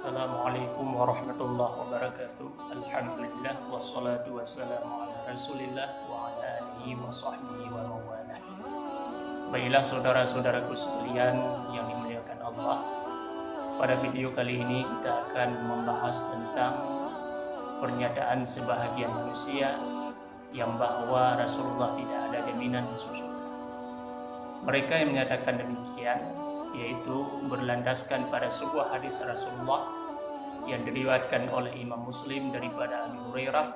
Assalamualaikum warahmatullahi wabarakatuh. Alhamdulillah wassalatu wassalamu ala Rasulillah wa ala alihi wa sahbihi wa mawalah. Baiklah saudara-saudaraku sekalian yang dimuliakan Allah. Pada video kali ini kita akan membahas tentang pernyataan sebahagian manusia yang bahwa Rasulullah tidak ada jaminan masuk surga. Mereka yang menyatakan demikian yaitu berlandaskan pada sebuah hadis Rasulullah yang diriwayatkan oleh Imam Muslim daripada Abu Hurairah,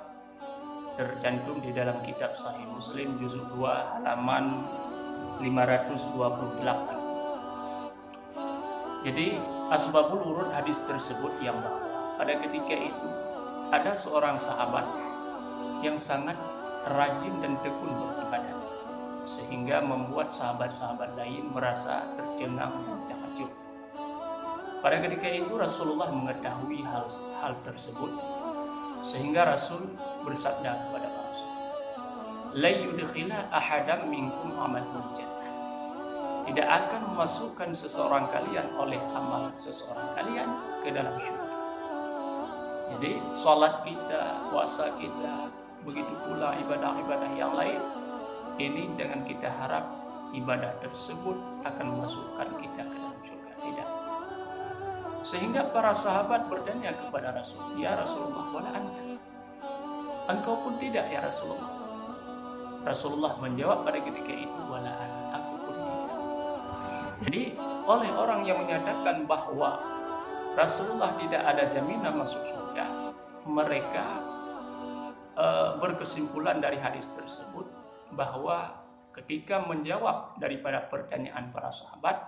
tercantum di dalam kitab Sahih Muslim juzuk 2 halaman 528. Jadi asbabul wurud hadis tersebut yang bahwa pada ketika itu ada seorang sahabat yang sangat rajin dan tekun beribadah, sehingga membuat sahabat-sahabat lain merasa tercengang dan takjub. Pada ketika itu Rasulullah mengetahui hal tersebut, sehingga Rasul bersabda kepada para sahabat, "La yudkhila ahadam minkum amalul jannah." Tidak akan memasukkan seseorang kalian oleh amal seseorang kalian ke dalam syurga. Jadi salat kita, puasa kita, begitu pula ibadah-ibadah yang lain, ini jangan kita harap ibadah tersebut akan memasukkan kita ke dalam surga. Tidak. Sehingga para sahabat bertanya kepada Rasul, "Ya Rasulullah, wala anta?" Engkau pun tidak ya Rasulullah. Rasulullah menjawab pada ketika itu, "Wala ana, aku pun tidak." Jadi oleh orang yang menyatakan bahwa Rasulullah tidak ada jaminan masuk surga, mereka berkesimpulan dari hadis tersebut bahwa ketika menjawab daripada pertanyaan para sahabat,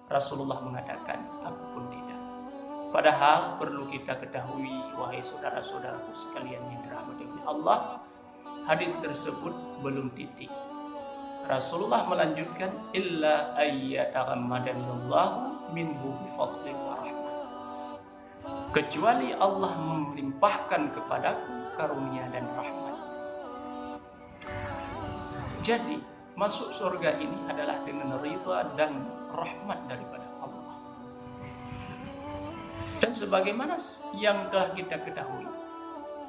Rasulullah mengatakan, "Aku pun tidak." Padahal perlu kita ketahui, wahai saudara-saudaraku sekalian yang dirahmati oleh Allah, hadis tersebut belum titik. Rasulullah melanjutkan, "Illa ayyataghammadanillahu minhu bifadli wa rahmah." Kecuali Allah melimpahkan kepadaku karunia dan rahmat. Jadi masuk surga ini adalah dengan ridha dan rahmat daripada Allah. Dan sebagaimana yang telah kita ketahui,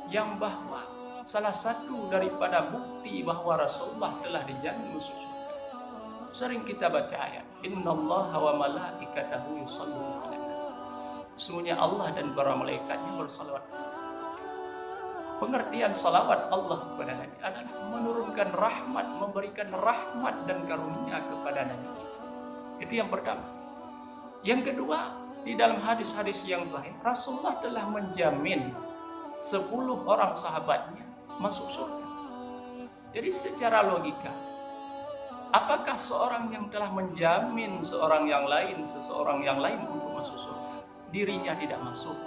yang bahwa salah satu daripada bukti bahwa Rasulullah telah dijamin masuk surga, sering kita baca ayat, "Innallaha wa malaikatahu yusholluna 'alan nabi." Sesungguhnya Allah dan para malaikatnya bersalawat. Pengertian salawat Allah kepada Nabi adalah menurunkan rahmat, memberikan rahmat dan karunia kepada Nabi. Itu yang pertama. Yang kedua, di dalam hadis-hadis yang sahih, Rasulullah telah menjamin 10 orang sahabatnya masuk surga. Jadi secara logika, apakah seorang yang telah menjamin seseorang yang lain untuk masuk surga, dirinya tidak masuk,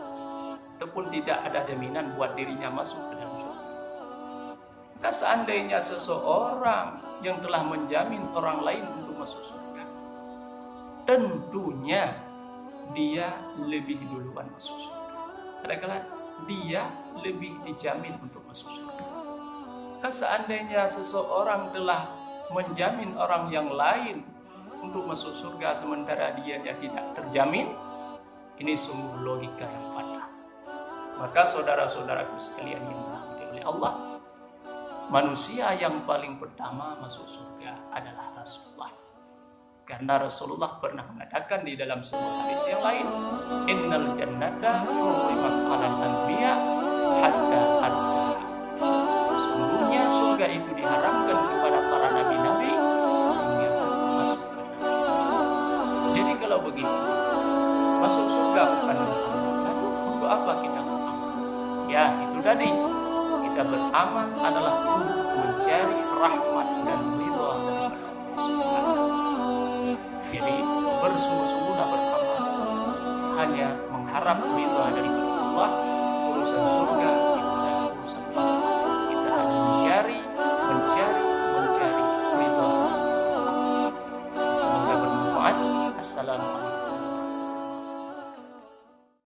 ataupun tidak ada jaminan buat dirinya masuk ke dalam surga? Maka seandainya seseorang yang telah menjamin orang lain untuk masuk surga, tentunya dia lebih duluan masuk surga. Kadang-kadang dia lebih dijamin untuk masuk surga. Maka seandainya seseorang telah menjamin orang yang lain untuk masuk surga sementara dia tidak terjamin, ini sungguh logika yang fatal. Maka saudara-saudaraku sekalian yang dirahmati oleh Allah, manusia yang paling pertama masuk surga adalah Rasulullah. Karena Rasulullah pernah mengatakan di dalam sebuah hadis yang lain, "Innal jannata hurrimat 'alal anbiya hatta adha." Sesungguhnya surga itu diharamkan kepada para nabi-nabi sehingga masuk ke dalam surga. Jadi kalau begitu, masuk surga bukan untuk apa kita? Ya, itu tadi. Kita beramal adalah untuk mencari rahmat dan ridha daripada Allah Subhanahu. Jadi bersungguh-sungguhlah beramal hanya mengharap ridha dari